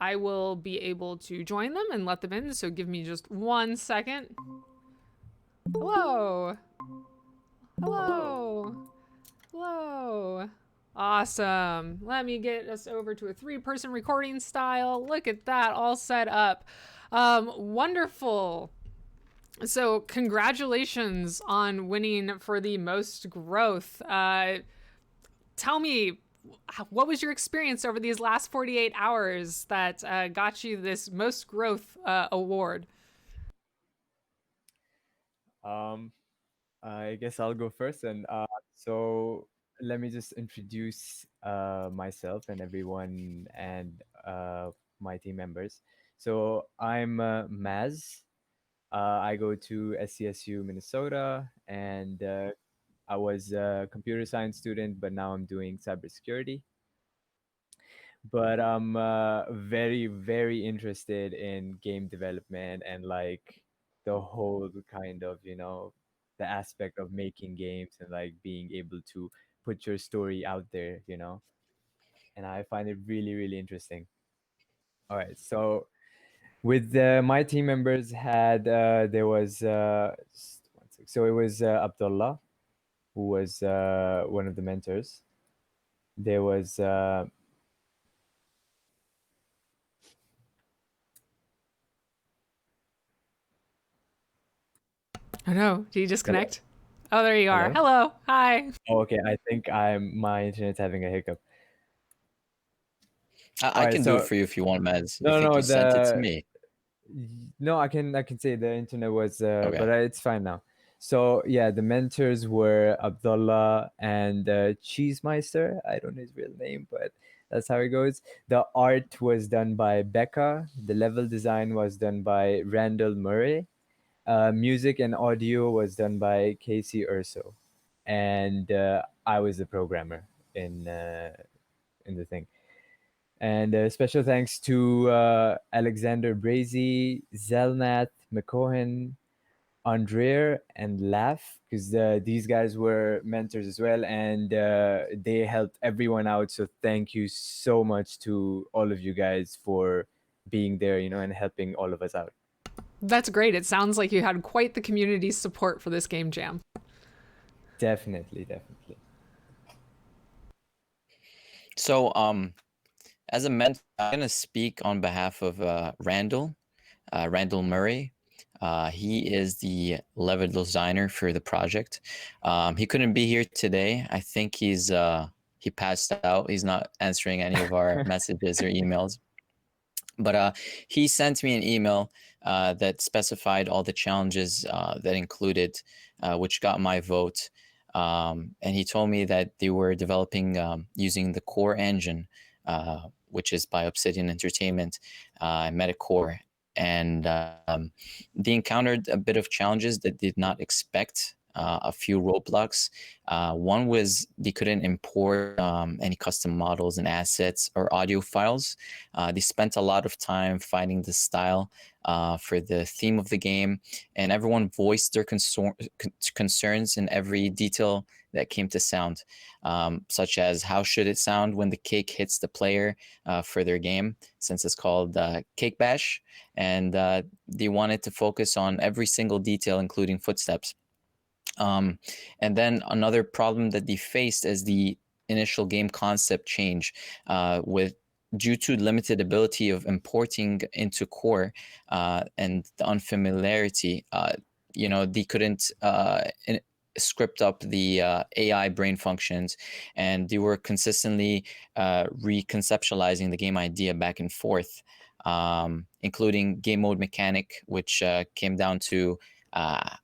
I will be able to join them and let them in. So give me just 1 second. Hello. Hello. Hello. Awesome. Let me get us over to a 3-person recording style. Look at that, all set up. Wonderful. So congratulations on winning for the most growth. Tell me, what was your experience over these last 48 hours that got you this most growth award? Um, I guess I'll go first. And so let me just introduce myself and everyone and my team members. So I'm Maz. I go to SCSU, Minnesota, and I was a computer science student, but now I'm doing cybersecurity. But I'm very, very interested in game development and like the whole kind of, the aspect of making games and like being able to put your story out there. And I find it really, really interesting. All right. So with my team members had, there was, just one sec. So it was Abdullah, who was one of the mentors. There was, Oh no, did you hello, disconnect? Oh, there you are. hello. Hello. Hi. Oh, okay, I think my internet's having a hiccup. All I right, can do it so for you if you want, Mez. I no, think no, you sent it to me. no, I can say the internet was, Okay. but it's fine now. So yeah, the mentors were Abdullah and Cheesemeister. I don't know his real name, but that's how it goes. The art was done by Becca. The level design was done by Randall Murray. Music and audio was done by Casey Urso, and I was the programmer in uh, in the thing. And special thanks to Alexander Brazy, Zelnath, McCohen, Andrea, and Laugh, because these guys were mentors as well, and they helped everyone out. So thank you so much to all of you guys for being there, and helping all of us out. That's great. It sounds like you had quite the community support for this game jam. Definitely, definitely. So, as a mentor, I'm gonna speak on behalf of Randall Murray. He is the level designer for the project. He couldn't be here today. I think he passed out. He's not answering any of our messages or emails. But he sent me an email that specified all the challenges that included, which got my vote. And he told me that they were developing using the core engine, which is by Obsidian Entertainment, Metacore. And they encountered a bit of challenges that did not expect. A few roadblocks. One was they couldn't import any custom models and assets or audio files. They spent a lot of time finding the style for the theme of the game, and everyone voiced their concerns in every detail that came to sound, such as how should it sound when the cake hits the player for their game, since it's called Cake Bash, and they wanted to focus on every single detail, including footsteps. Um, and then another problem that they faced is the initial game concept change with due to limited ability of importing into core and the unfamiliarity. They couldn't script up the AI brain functions, and they were consistently reconceptualizing the game idea back and forth, including game mode mechanic, which came down to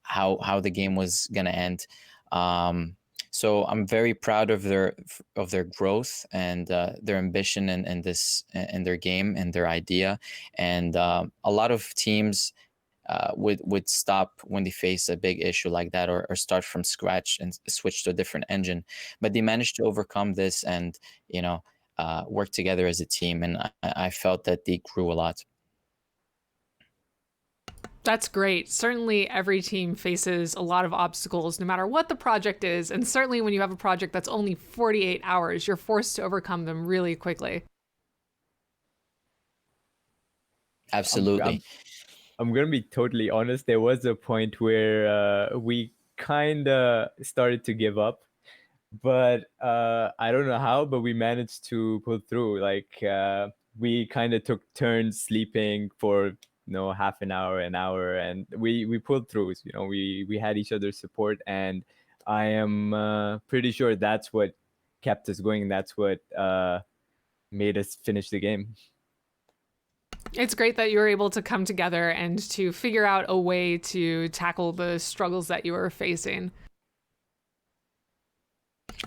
how the game was gonna end. So I'm very proud of their growth and their ambition and this and their game and their idea. And a lot of teams would stop when they face a big issue like that, or start from scratch and switch to a different engine. But they managed to overcome this and work together as a team. And I felt that they grew a lot. That's great. Certainly, every team faces a lot of obstacles, no matter what the project is. And certainly, when you have a project that's only 48 hours, you're forced to overcome them really quickly. Absolutely. I'm gonna be totally honest. There was a point where we kind of started to give up, but I don't know how, but we managed to pull through. Like we kind of took turns sleeping for half an hour, and we pulled through. We had each other's support, and I am pretty sure that's what kept us going. That's what made us finish the game. It's great that you were able to come together and to figure out a way to tackle the struggles that you were facing.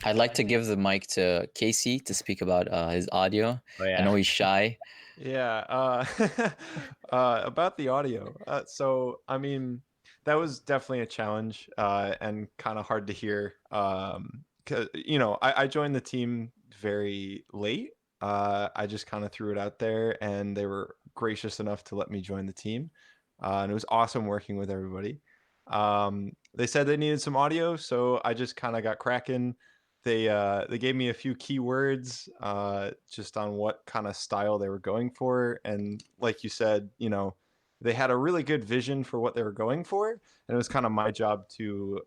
I'd like to give the mic to Casey to speak about his audio. Oh, yeah. I know he's shy. Yeah, about the audio. So, I mean, that was definitely a challenge and kind of hard to hear. 'Cause, I joined the team very late. I just kind of threw it out there, and they were gracious enough to let me join the team. And it was awesome working with everybody. They said they needed some audio, so I just kind of got cracking. They gave me a few keywords just on what kind of style they were going for, and like you said, they had a really good vision for what they were going for, and it was kind of my job to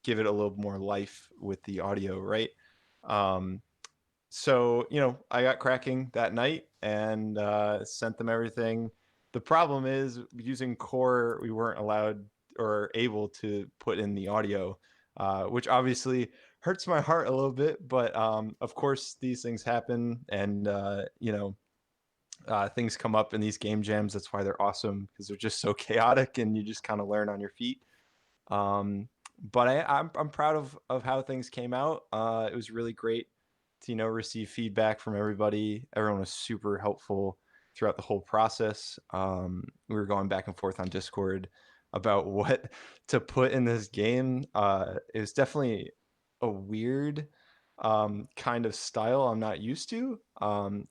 give it a little more life with the audio, right? So I got cracking that night and sent them everything. The problem is using Core, we weren't allowed or able to put in the audio, which obviously hurts my heart a little bit. But of course, these things happen, and things come up in these game jams. That's why they're awesome, because they're just so chaotic, and you just kind of learn on your feet. But I'm proud of how things came out. It was really great to receive feedback from everybody. Everyone was super helpful throughout the whole process. We were going back and forth on Discord about what to put in this game. It was definitely a weird kind of style I'm not used to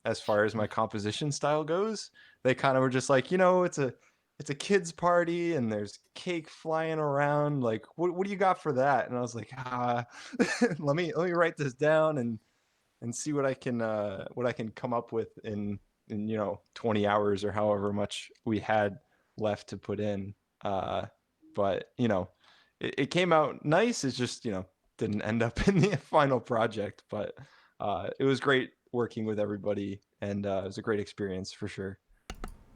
as far as my composition style goes. They kind of were just like, it's a kids party and there's cake flying around. Like, what do you got for that? And I was like, let me write this down and see what I can come up with in 20 hours or however much we had left to put in. But it came out nice. It's just didn't end up in the final project, but it was great working with everybody, and it was a great experience for sure.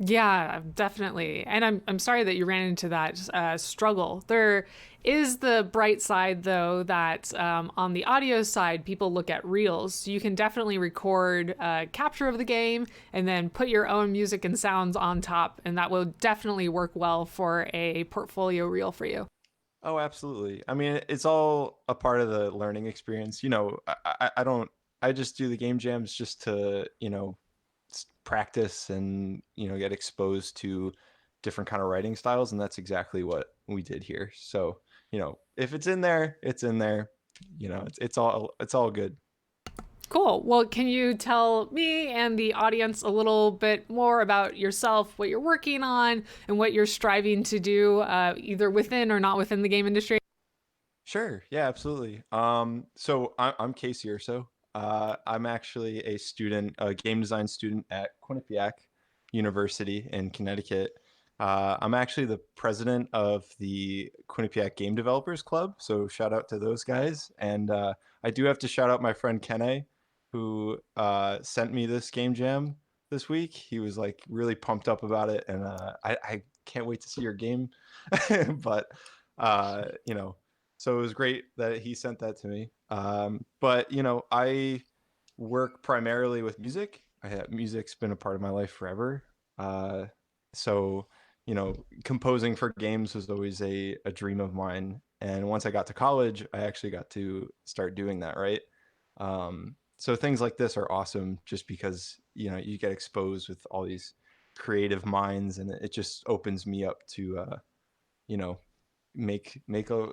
Yeah, definitely. And I'm sorry that you ran into that struggle. There is the bright side, though, that on the audio side, people look at reels. You can definitely record capture of the game and then put your own music and sounds on top, and that will definitely work well for a portfolio reel for you. Oh, absolutely. I mean, it's all a part of the learning experience. I just do the game jams just to, practice and, get exposed to different kind of writing styles. And that's exactly what we did here. So, if it's in there, it's in there. It's all good. Cool. Well, can you tell me and the audience a little bit more about yourself, what you're working on, and what you're striving to do, either within or not within the game industry? Sure. Yeah, absolutely. So I'm Casey Urso. I'm actually a game design student at Quinnipiac University in Connecticut. I'm actually the president of the Quinnipiac Game Developers Club. So shout out to those guys. And I do have to shout out my friend Kene, who sent me this game jam this week. He was like really pumped up about it, and I can't wait to see your game. But so it was great that he sent that to me. But I work primarily with music. Music's been a part of my life forever. So composing for games was always a dream of mine. And once I got to college, I actually got to start doing that, right? So things like this are awesome just because you get exposed with all these creative minds, and it just opens me up to make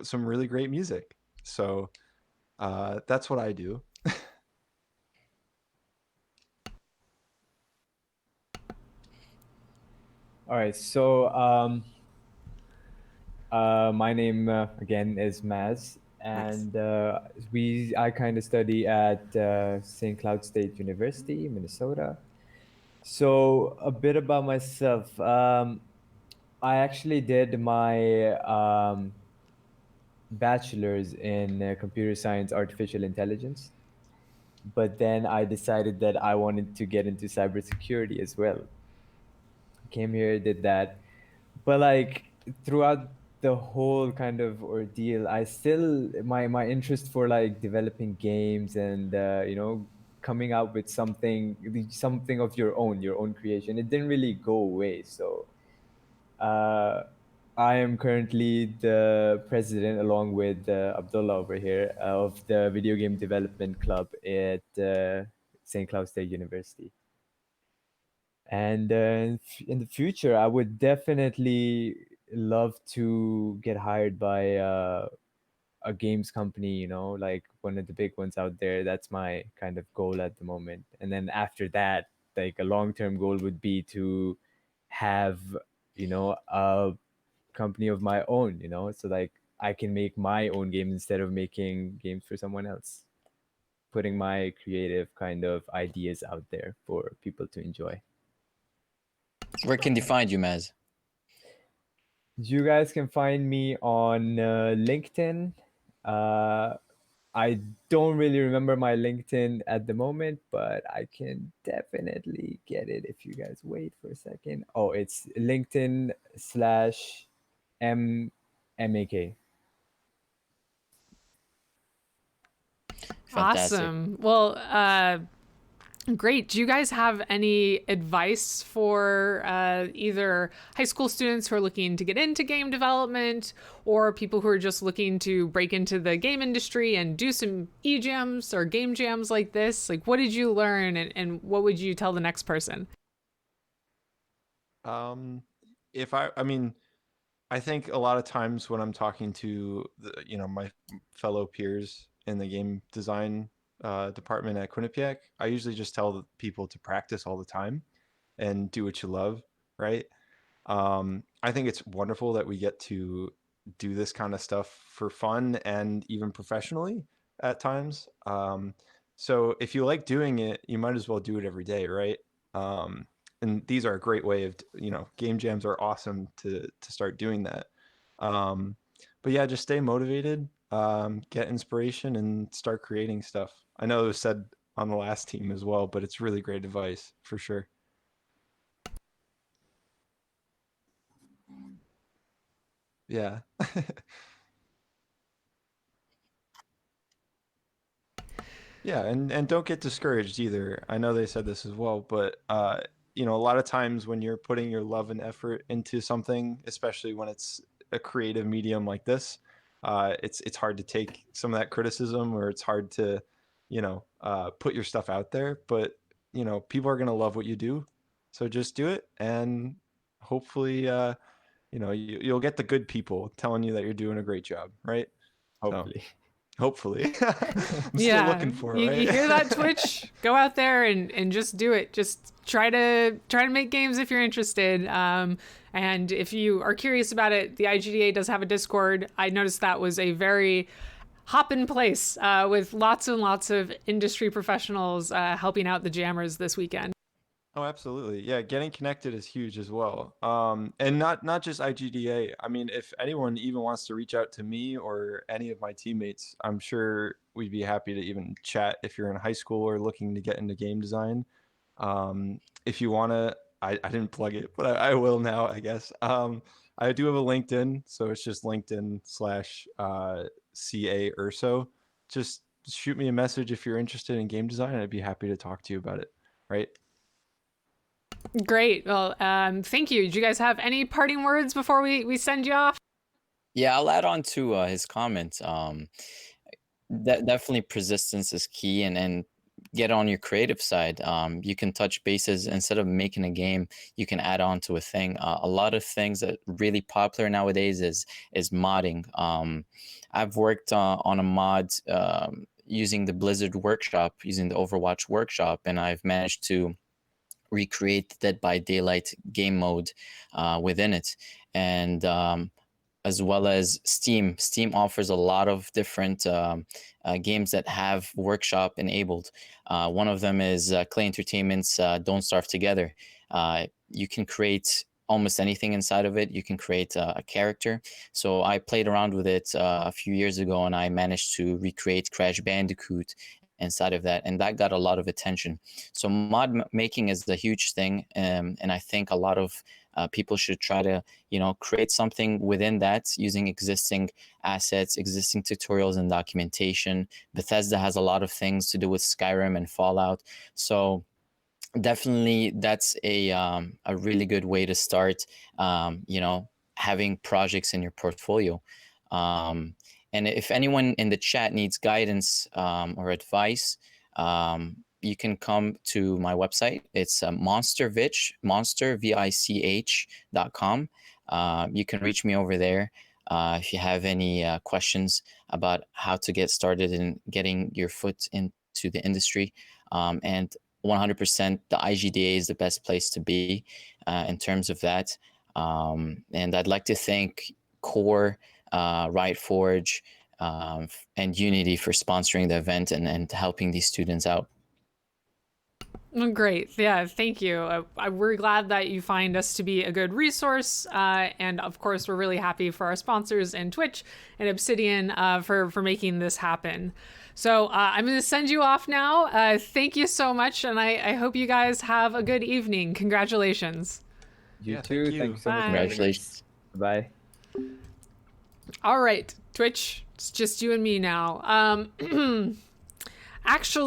some really great music. So that's what I do. All right, so my name again is Maz, and I kind of study at St. Cloud State University, Minnesota. So a bit about myself. I actually did my bachelor's in computer science, artificial intelligence, but then I decided that I wanted to get into cybersecurity as well. Came here, did that, but like throughout the whole kind of ordeal, I still my interest for like developing games and coming out with something of your own creation, it didn't really go away. So uh, I am currently the president, along with Abdullah over here, of the video game development club at St. Cloud State University. And in the future, I would definitely love to get hired by a games company, like one of the big ones out there. That's my kind of goal at the moment. And then after that, like a long-term goal would be to have, a company of my own, so like I can make my own game instead of making games for someone else, putting my creative kind of ideas out there for people to enjoy. Where can they find you, Maz? You guys can find me on LinkedIn. I don't really remember my LinkedIn at the moment, but I can definitely get it if you guys wait for a second. Oh, it's LinkedIn slash MAK. Fantastic. Awesome. Well, great. Do you guys have any advice for either high school students who are looking to get into game development, or people who are just looking to break into the game industry and do some eJams or game jams like this? Like, what did you learn, and what would you tell the next person? If I mean, I think a lot of times when I'm talking to my fellow peers in the game design department at Quinnipiac, I usually just tell the people to practice all the time and do what you love, right? I think it's wonderful that we get to do this kind of stuff for fun and even professionally at times. So if you like doing it, you might as well do it every day, right? And these are a great way of, game jams are awesome to start doing that. But yeah, just stay motivated, get inspiration, and start creating stuff. I know it was said on the last team as well, but it's really great advice for sure. Yeah. Yeah, and don't get discouraged either. I know they said this as well, but a lot of times when you're putting your love and effort into something, especially when it's a creative medium like this, it's hard to take some of that criticism, or it's hard to, put your stuff out there. But people are gonna love what you do, so just do it, and hopefully, you'll get the good people telling you that you're doing a great job, right? So, Hopefully. hopefully. I'm still Yeah, looking for it, you, right? you hear that, Twitch? Go out there and just do it. Just try to make games if you're interested. And if you are curious about it, the IGDA does have a Discord. I noticed that was a very hoppin' place with lots and lots of industry professionals helping out the jammers this weekend. Oh, absolutely. Yeah, getting connected is huge as well. And not just IGDA. I mean, if anyone even wants to reach out to me or any of my teammates, I'm sure we'd be happy to even chat if you're in high school or looking to get into game design. If you want to, I didn't plug it, but I will now, I guess. I do have a LinkedIn, so it's just LinkedIn slash CA Urso. Just shoot me a message if you're interested in game design, and I'd be happy to talk to you about it. Right? Great. Well, thank you. Do you guys have any parting words before we send you off? Yeah, I'll add on to his comments. Definitely persistence is key, and get on your creative side. You can touch bases instead of making a game. You can add on to a thing. A lot of things that are really popular nowadays is modding. I've worked on a mod using the Blizzard workshop, using the Overwatch workshop, and I've managed to recreate the Dead by Daylight game mode within it. And as well as Steam. Steam offers a lot of different games that have workshop enabled. One of them is Clay Entertainment's Don't Starve Together. You can create almost anything inside of it. You can create a character. So I played around with it a few years ago, and I managed to recreate Crash Bandicoot inside of that, and that got a lot of attention. So making is a huge thing, and I think a lot of people should try to create something within that using existing assets, existing tutorials and documentation. Bethesda has a lot of things to do with Skyrim and Fallout, so definitely that's a really good way to start having projects in your portfolio. And if anyone in the chat needs guidance or advice, you can come to my website. It's monstervich.com. You can reach me over there if you have any questions about how to get started in getting your foot into the industry. And 100%, the IGDA is the best place to be in terms of that. And I'd like to thank Core, Riot Forge, and Unity for sponsoring the event and helping these students out. Great. Yeah, thank you. We're glad that you find us to be a good resource. And of course, we're really happy for our sponsors and Twitch and Obsidian for making this happen. So I'm going to send you off now. Thank you so much. And I hope you guys have a good evening. Congratulations. You too. Thank you so much. Congratulations. Bye. All right, Twitch, it's just you and me now. Actually,